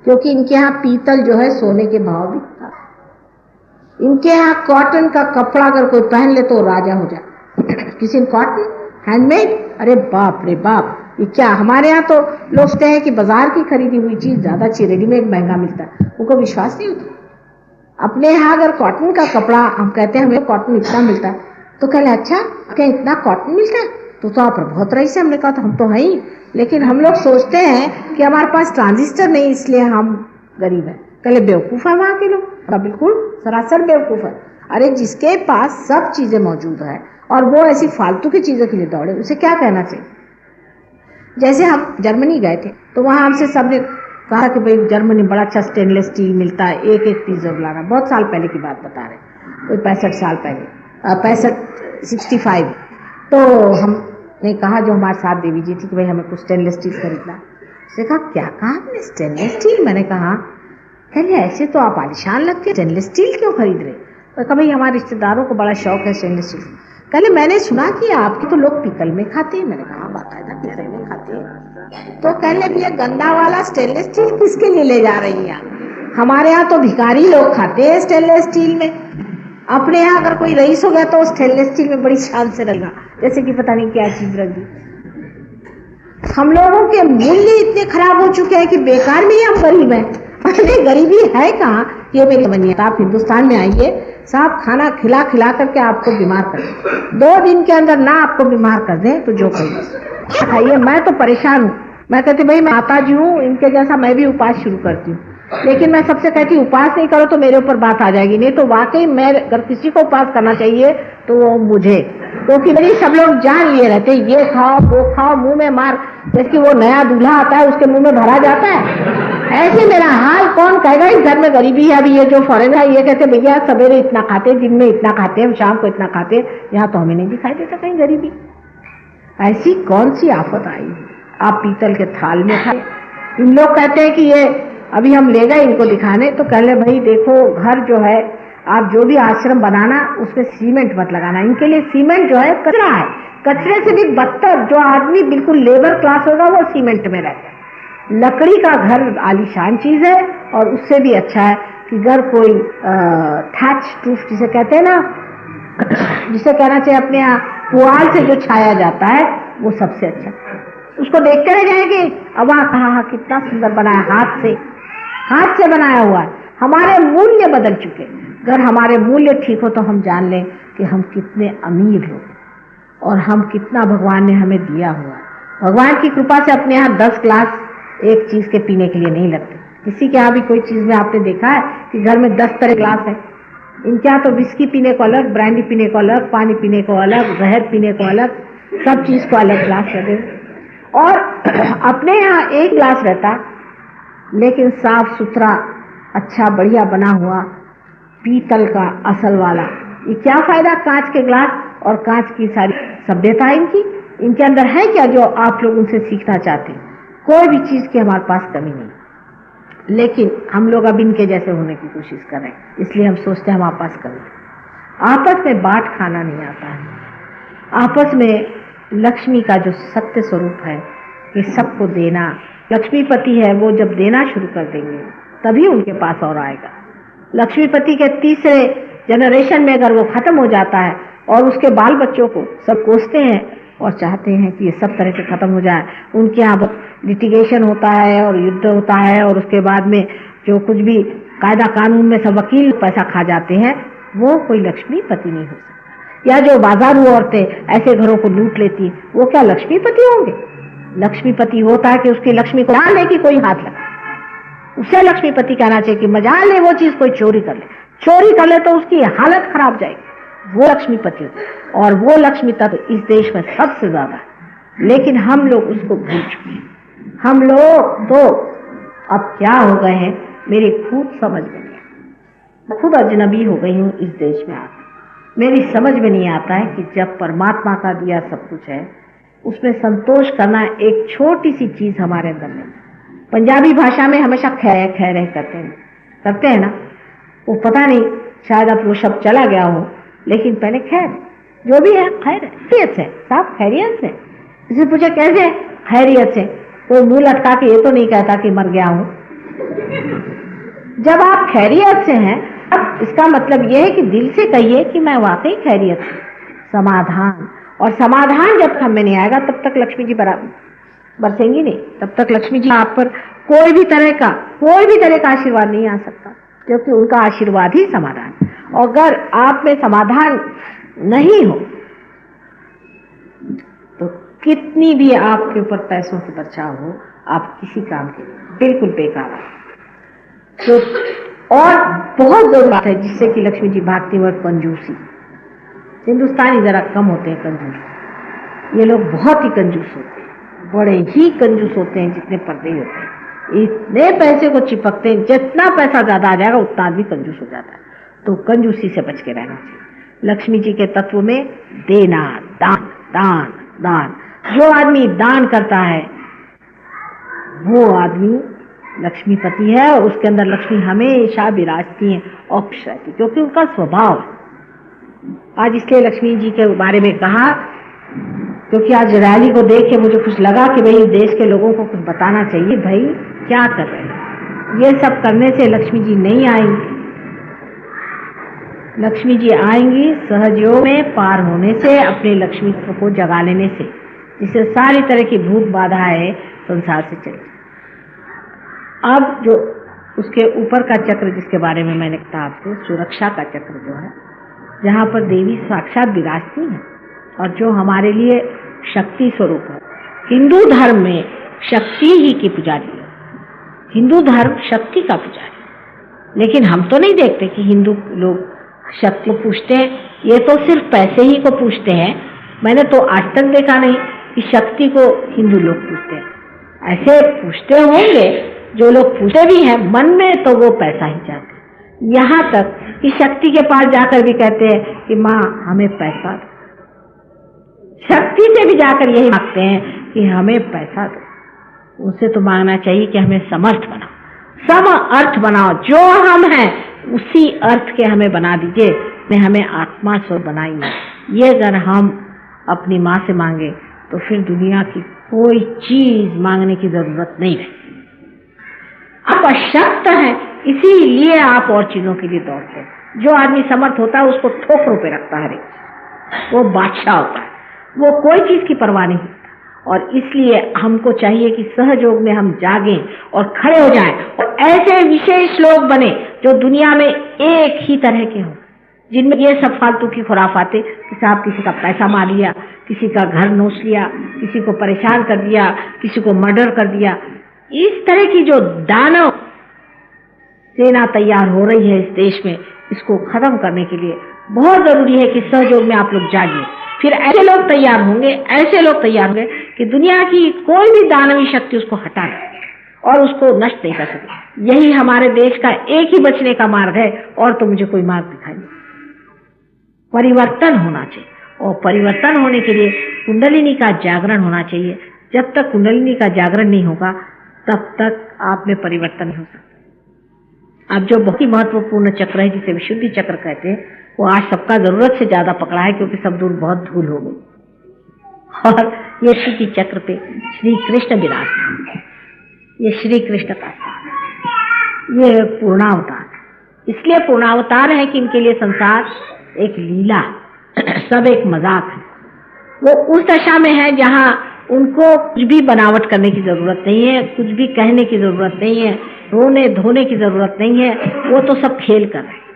क्योंकि इनके यहाँ पीतल जो है सोने के भाव बिकता है। इनके यहाँ कॉटन का कपड़ा अगर कोई पहन ले तो राजा हो जाए। किसी ने कॉटन हैंडमेड, अरे बाप रे बाप, ये क्या। हमारे यहाँ तो लोग कहते हैं कि बाजार की खरीदी हुई चीज ज्यादा अच्छी, रेडीमेड महंगा मिलता है, उनको विश्वास नहीं होता। अपने यहाँ अगर कॉटन का कपड़ा, हम कहते हैं हमें कॉटन इतना मिलता है, तो कह ले अच्छा क्या इतना कॉटन मिलता है, तो आप बहुत रईस है। हमने कहा तो हम तो हैं ही, लेकिन हम लोग सोचते हैं कि हमारे पास ट्रांजिस्टर नहीं इसलिए हम गरीब हैं। कहले बेवकूफ है वहां के लोग, बिल्कुल सरासर बेवकूफ है। अरे जिसके पास सब चीजें मौजूद है और वो ऐसी फालतू की चीजों के लिए दौड़े, उसे क्या कहना चाहिए। जैसे हम जर्मनी गए थे तो वहां हमसे सबने कहा कि भाई जर्मनी बड़ा अच्छा स्टेनलेस स्टील मिलता है, एक एक पीस जब लाना। बहुत साल पहले की बात बता रहे, कोई 65 साल पहले, 65। तो हमने कहा जो हमारे साथ देवी जी थी कि भाई हमें कुछ स्टेनलेस स्टील खरीदना। उसने कहा क्या कहा आपने, स्टेनलेस स्टील। मैंने कहा कहले ऐसे तो आप आलिशान लगते हैं, स्टेनलेस स्टील क्यों खरीद रहे। तो कहा भाई हमारे रिश्तेदारों को बड़ा शौक है स्टेनलेस स्टील। कहले मैंने सुना कि आपके तो लोग पीतल में खाते हैं। मैंने कहा बाकायदा पीतल में खाते हैं। तो कहले भैया गंदा वाला स्टेनलेस स्टील किसके लिए ले जा रही हैं, हमारे यहाँ तो भिखारी लोग खाते हैं स्टेनलेस स्टील में। अपने यहाँ अगर कोई रईस हो गया तो स्टेनलेस स्टील में बड़ी शान से रखा, जैसे कि पता नहीं क्या चीज रख दी। हम लोगों के मूल्य इतने खराब हो चुके हैं कि बेकार में ही हम गरीब हैं। अरे गरीबी है कहाँ, ये मेरी बनिए। आप हिंदुस्तान में आइए, साहब खाना खिला खिला करके आपको बीमार कर दें, 2 दिन के अंदर ना आपको बीमार कर दें तो जो कहिए खाइए। मैं तो परेशान हूँ। मैं कहती भाई मैं माता जी हूँ, इनके जैसा मैं भी उपास शुरू करती हूँ, लेकिन मैं सबसे कहती उपास नहीं करो तो मेरे ऊपर बात आ जाएगी। नहीं तो वाकई मैं अगर किसी को उपास करना चाहिए तो वो मुझे, क्योंकि मेरी सब लोग जान लिए रहते ये खाओ वो खाओ, मुंह में मार, जैसे कि वो नया दूल्हा आता है उसके मुंह में भरा जाता है। ऐसे मेरा हाल कौन कहेगा। इस घर में गरीबी है। अभी ये जो फॉरेन है ये कहते भैया सवेरे इतना खाते, दिन में इतना खाते हैं, शाम को इतना खाते हैं। यहाँ तो हमें नहीं दिखाई देता कहीं गरीबी। ऐसी कौन सी आफत आई, आप पीतल के थाल में खाए। इन लोग कहते हैं कि ये अभी हम ले गए इनको दिखाने, तो कह ले भाई देखो घर जो है आप जो भी आश्रम बनाना उसमें सीमेंट मत लगाना। इनके लिए सीमेंट जो है कचरा है, कचरे से भी बदतर। जो आदमी बिल्कुल लेबर क्लास होगा वो सीमेंट में रहता है। लकड़ी का घर आलीशान चीज है, और उससे भी अच्छा है कि घर कोई थैच रूफ जिसे कहते हैं ना, जिसे कहना चाहिए अपने यहाँ पुआल से जो छाया जाता है वो सबसे अच्छा। उसको देखते रह जाएंगे, अब कहा कितना सुंदर बनाया, हाथ से बनाया हुआ है। हमारे मूल्य बदल चुके। अगर हमारे मूल्य ठीक हो तो हम जान लें कि हम कितने अमीर हो और हम कितना भगवान ने हमें दिया हुआ है। भगवान की कृपा से अपने यहाँ 10 ग्लास एक चीज के पीने के लिए नहीं लगते। किसी के यहाँ भी कोई चीज में आपने देखा है कि घर में 10 तरह ग्लास है। इनके यहाँ तो विस्की पीने को अलग, ब्रांडी पीने को अलग, पानी पीने को अलग, जहर पीने को अलग, सब चीज को अलग ग्लास रखे। और अपने यहाँ एक ग्लास रहता लेकिन साफ सुथरा अच्छा बढ़िया बना हुआ पीतल का असल वाला। ये क्या फायदा कांच के ग्लास और कांच की सारी सभ्यता इनके अंदर है क्या जो आप लोग उनसे सीखना चाहते हैं। कोई भी चीज की हमारे पास कमी नहीं, लेकिन हम लोग अब इनके जैसे होने की कोशिश कर रहे हैं, इसलिए हम सोचते हैं हमारे पास कमी। आपस में बांट खाना नहीं आता है। आपस में लक्ष्मी का जो सत्य स्वरूप है कि सबको देना, लक्ष्मीपति है वो जब देना शुरू कर देंगे तभी उनके पास और आएगा। लक्ष्मीपति के तीसरे जनरेशन में अगर वो खत्म हो जाता है और उसके बाल बच्चों को सब कोसते हैं और चाहते हैं कि ये सब तरह से खत्म हो जाए, उनके यहाँ लिटिगेशन होता है और युद्ध होता है और उसके बाद में जो कुछ भी कायदा कानून में सब वकील पैसा खा जाते हैं, वो कोई लक्ष्मीपति नहीं हो सकता। या जो बाजारू औरतें ऐसे घरों को लूट लेती वो क्या लक्ष्मीपति होंगे। लक्ष्मीपति होता है कि उसकी लक्ष्मी को मजाल ले कि कोई हाथ लगा, उसे लक्ष्मीपति कहना चाहिए कि मजाल ले वो चीज कोई चोरी कर ले तो उसकी हालत खराब जाएगी, वो लक्ष्मीपति होता है। और वो लक्ष्मी तत्व इस देश में सबसे ज्यादा है, लेकिन हम लोग उसको भूल चुके हैं। हम लोग तो अब क्या हो गए हैं मेरी खुद समझ में नहीं आता। खुद अजनबी हो गई हूँ इस देश में आकर। मेरी समझ में नहीं आता है कि जब परमात्मा का दिया सब कुछ है उसमें संतोष करना एक छोटी सी चीज हमारे अंदर नहीं। पंजाबी भाषा में हमेशा खैर खैर करते हैं ना, वो पता नहीं शायद अब वो शब्द चला गया हो, लेकिन पहले खैर जो भी है खैरियत से, साफ खैरियत से। इसे पूछे कैसे खैरियत से, कोई मुंह लटका के ये तो नहीं कहता कि मर गया हूँ, जब आप खैरियत से हैं, अब इसका मतलब यह है कि दिल से कहिए कि मैं वाकई खैरियत हूँ। समाधान, और समाधान जब हम में नहीं आएगा तब तक लक्ष्मी जी बरसेंगी नहीं, तब तक लक्ष्मी जी आप पर कोई भी तरह का आशीर्वाद नहीं आ सकता, क्योंकि उनका आशीर्वाद ही समाधान। अगर आप में समाधान नहीं हो तो कितनी भी आपके ऊपर पैसों की बरछाव हो, आप किसी काम के बिल्कुल बेकार है। तो और बहुत जरूरी बात है जिससे कि लक्ष्मी जी भागती वह कंजूसी। हिंदुस्तानी जरा कम होते हैं कंजूस, ये लोग बहुत ही कंजूस होते हैं, बड़े ही कंजूस होते हैं, जितने पर्दे होते हैं इतने पैसे को चिपकते हैं, जितना पैसा ज्यादा आ जाएगा उतना आदमी कंजूस हो जाता है। तो कंजूसी से बच के रहना चाहिए। लक्ष्मी जी के तत्व में देना, दान दान दान, जो आदमी दान करता है वो आदमी लक्ष्मीपति है, और उसके अंदर लक्ष्मी हमेशा विराजती है और खुश रहती, क्योंकि उनका स्वभाव है। आज इसलिए लक्ष्मी जी के बारे में कहा, क्योंकि आज रैली को देख के मुझे कुछ लगा कि भाई देश के लोगों को कुछ बताना चाहिए। भाई क्या कर रहे हैं, ये सब करने से लक्ष्मी जी नहीं आएंगी। लक्ष्मी जी आएंगी सहयोग में पार होने से, अपने लक्ष्मी को जगा लेने से, जिससे सारी तरह की भूत बाधाएं संसार से चली। अब जो उसके ऊपर का चक्र जिसके बारे में मैंने कहा आपसे, सुरक्षा का चक्र जो है, जहाँ पर देवी साक्षात विराजती है और जो हमारे लिए शक्ति स्वरूप है। हिंदू धर्म में शक्ति ही की पुजारी है, हिंदू धर्म शक्ति का पुजारी। लेकिन हम तो नहीं देखते कि हिंदू लोग शक्ति को पूछते हैं, ये तो सिर्फ पैसे ही को पूछते हैं। मैंने तो आज तक देखा नहीं कि शक्ति को हिंदू लोग पूछते हैं। ऐसे पूछते होंगे जो लोग पूछते भी हैं मन में, तो वो पैसा ही चाहते हैं। यहाँ तक कि शक्ति के पास जाकर भी कहते हैं कि माँ हमें पैसा दो। शक्ति से भी जाकर यही मांगते हैं कि हमें पैसा दो। उनसे तो मांगना चाहिए कि हमें समर्थ बनाओ, सम अर्थ बनाओ, जो हम हैं उसी अर्थ के हमें बना दीजिए, ने हमें आत्मा स्वर बनाइए। ये अगर हम अपनी माँ से मांगे तो फिर दुनिया की कोई चीज मांगने की जरूरत नहीं है। आप अशक्त हैं, इसीलिए आप और चीजों के लिए दौड़ते हैं। जो आदमी समर्थ होता है उसको ठोकरों पे रखता है, वो बादशाह होता है, वो कोई चीज की परवाह नहीं करता। और इसलिए हमको चाहिए कि सहयोग में हम जागें और खड़े हो जाएं, और ऐसे विशेष लोग बने जो दुनिया में एक ही तरह के हों, जिनमें ये सब फालतू की खुराफाते कि साहब किसी का पैसा मार लिया, किसी का घर नोच लिया, किसी को परेशान कर दिया, किसी को मर्डर कर दिया, इस तरह की जो दानव सेना तैयार हो रही है इस देश में, इसको खत्म करने के लिए बहुत जरूरी है कि सहयोग में आप लोग जागिए। फिर ऐसे लोग तैयार होंगे, ऐसे लोग तैयार होंगे कि दुनिया की कोई भी दानवी शक्ति उसको हटा दे और उसको नष्ट नहीं कर सके। यही हमारे देश का एक ही बचने का मार्ग है, और तो मुझे कोई मार्ग दिखाई नहीं। परिवर्तन होना चाहिए, और परिवर्तन होने के लिए कुंडलिनी का जागरण होना चाहिए। जब तक कुंडलिनी का जागरण नहीं होगा तब तक आप में परिवर्तन नहीं हो सकता। अब जो बहुत ही महत्वपूर्ण चक्र है जिसे विशुद्धि चक्र कहते हैं, वो आज सबका जरूरत से ज्यादा पकड़ा है, क्योंकि सब दूर बहुत धूल हो गई। और ये श्री चक्र पे श्री कृष्ण विराजमान है। ये श्री कृष्ण का स्थान, ये पूर्णावतार। इसलिए पूर्णावतार है कि इनके लिए संसार एक लीला, सब एक मजाक है। वो उस दशा में है जहाँ उनको कुछ भी बनावट करने की जरूरत नहीं है, कुछ भी कहने की जरूरत नहीं है, रोने धोने की जरूरत नहीं है। वो तो सब खेल कर रहे हैं।